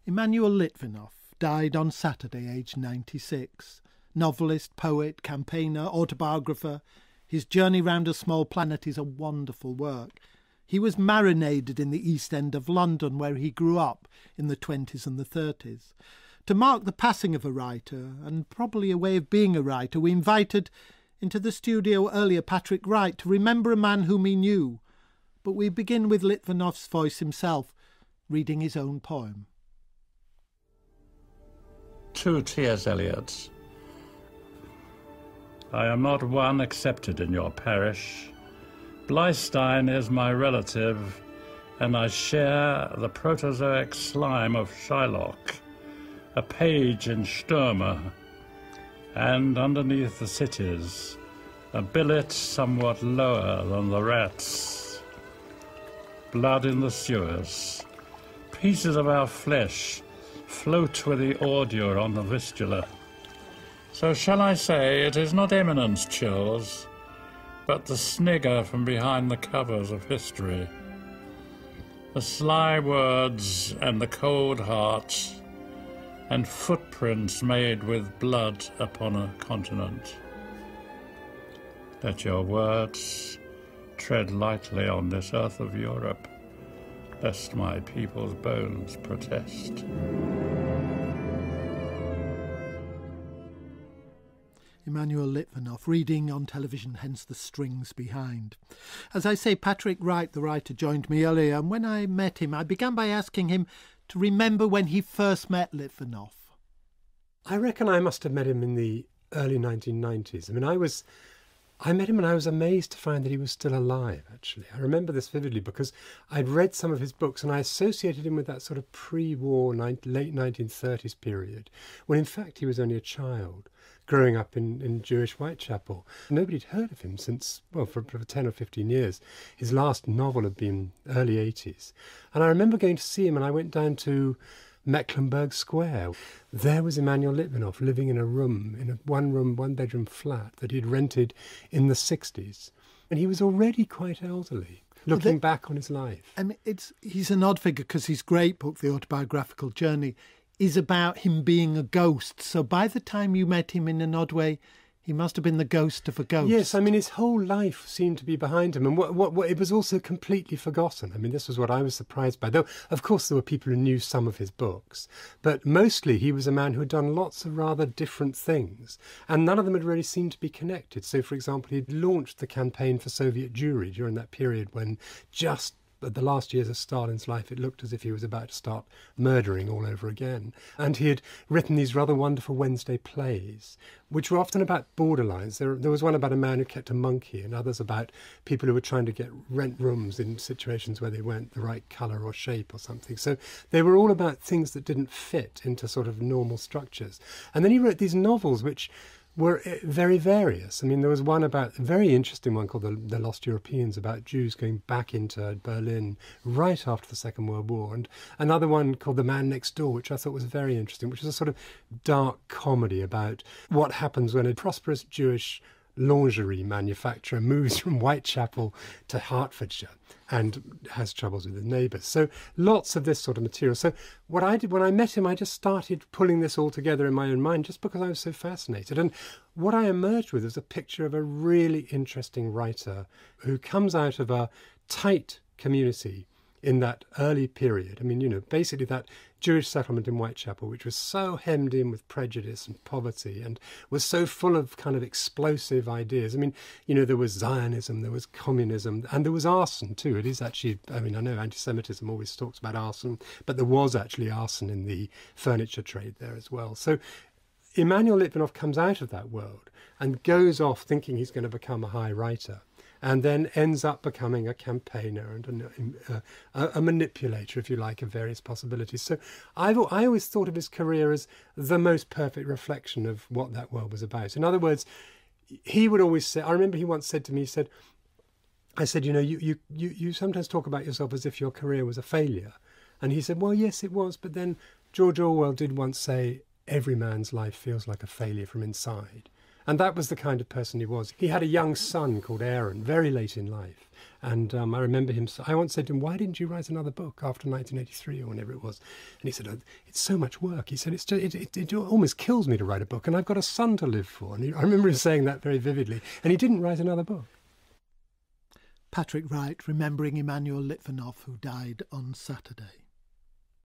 Emanuel Litvinoff died on Saturday, aged 96. Novelist, poet, campaigner, autobiographer. His journey round a small planet is a wonderful work. He was marinated in the East End of London, where he grew up in the 20s and the 30s. To mark the passing of a writer, and probably a way of being a writer, we invited into the studio earlier Patrick Wright to remember a man whom he knew. But we begin with Litvinoff's voice himself, reading his own poem. To T.S. Eliot. I am not one accepted in your parish. Blystein is my relative, and I share the protozoic slime of Shylock, a page in Stürmer, and underneath the cities, a billet somewhat lower than the rats. Blood in the sewers. Pieces of our flesh float with the ordure on the Vistula. So shall I say it is not eminence chills, but the snigger from behind the covers of history. The sly words and the cold heart, and footprints made with blood upon a continent. Let your words tread lightly on this earth of Europe, lest my people's bones protest. Emanuel Litvinoff, reading on television, hence the strings behind. As I say, Patrick Wright, the writer, joined me earlier, and when I met him, I began by asking him to remember when he first met Litvinoff. I reckon I must have met him in the early 1990s. I mean, I met him and I was amazed to find that he was still alive, actually. I remember this vividly because I'd read some of his books and I associated him with that sort of pre-war, late 1930s period, when in fact he was only a child, growing up in Jewish Whitechapel. Nobody'd heard of him since, well, for 10 or 15 years. His last novel had been early 80s. And I remember going to see him, and I went down to Mecklenburg Square. There was Emanuel Litvinoff living in a room, in a one-bedroom flat that he'd rented in the 60s. And he was already quite elderly, looking back on his life. I mean, he's an odd figure because his great book, The Autobiographical Journey, is about him being a ghost. So by the time you met him, in an odd way, he must have been the ghost of a ghost. Yes, I mean, his whole life seemed to be behind him. And what it was also completely forgotten. I mean, this was what I was surprised by. Though, of course, there were people who knew some of his books. But mostly he was a man who had done lots of rather different things. And none of them had really seemed to be connected. So, for example, he'd launched the campaign for Soviet Jewry during that period when just at the last years of Stalin's life, it looked as if he was about to start murdering all over again. And he had written these rather wonderful Wednesday plays, which were often about borderlines. There was one about a man who kept a monkey, and others about people who were trying to rent rooms in situations where they weren't the right colour or shape or something. So they were all about things that didn't fit into sort of normal structures. And then he wrote these novels which were very various. I mean, there was one a very interesting one called The Lost Europeans, about Jews going back into Berlin right after the Second World War, and another one called The Man Next Door, which I thought was very interesting, which was a sort of dark comedy about what happens when a prosperous Jewish lingerie manufacturer moves from Whitechapel to Hertfordshire and has troubles with his neighbours. So lots of this sort of material. So what I did when I met him, I just started pulling this all together in my own mind just because I was so fascinated. And what I emerged with was a picture of a really interesting writer who comes out of a tight community in that early period. I mean, you know, basically that Jewish settlement in Whitechapel, which was so hemmed in with prejudice and poverty and was so full of kind of explosive ideas. I mean, you know, there was Zionism, there was communism, and there was arson too. It is actually, I mean, I know anti-Semitism always talks about arson, but there was actually arson in the furniture trade there as well. So Emanuel Litvinoff comes out of that world and goes off thinking he's going to become a high writer, and then ends up becoming a campaigner and a manipulator, if you like, of various possibilities. So I always thought of his career as the most perfect reflection of what that world was about. In other words, he would always say, I remember he once said to me, I said, you know, you sometimes talk about yourself as if your career was a failure. And he said, well, yes, it was. But then George Orwell did once say, every man's life feels like a failure from inside. And that was the kind of person he was. He had a young son called Aaron, very late in life. And I remember him, I once said to him, why didn't you write another book after 1983 or whenever it was? And he said, oh, it's so much work. He said, it almost kills me to write a book, and I've got a son to live for. And I remember him saying that very vividly. And he didn't write another book. Patrick Wright remembering Emanuel Litvinoff, who died on Saturday.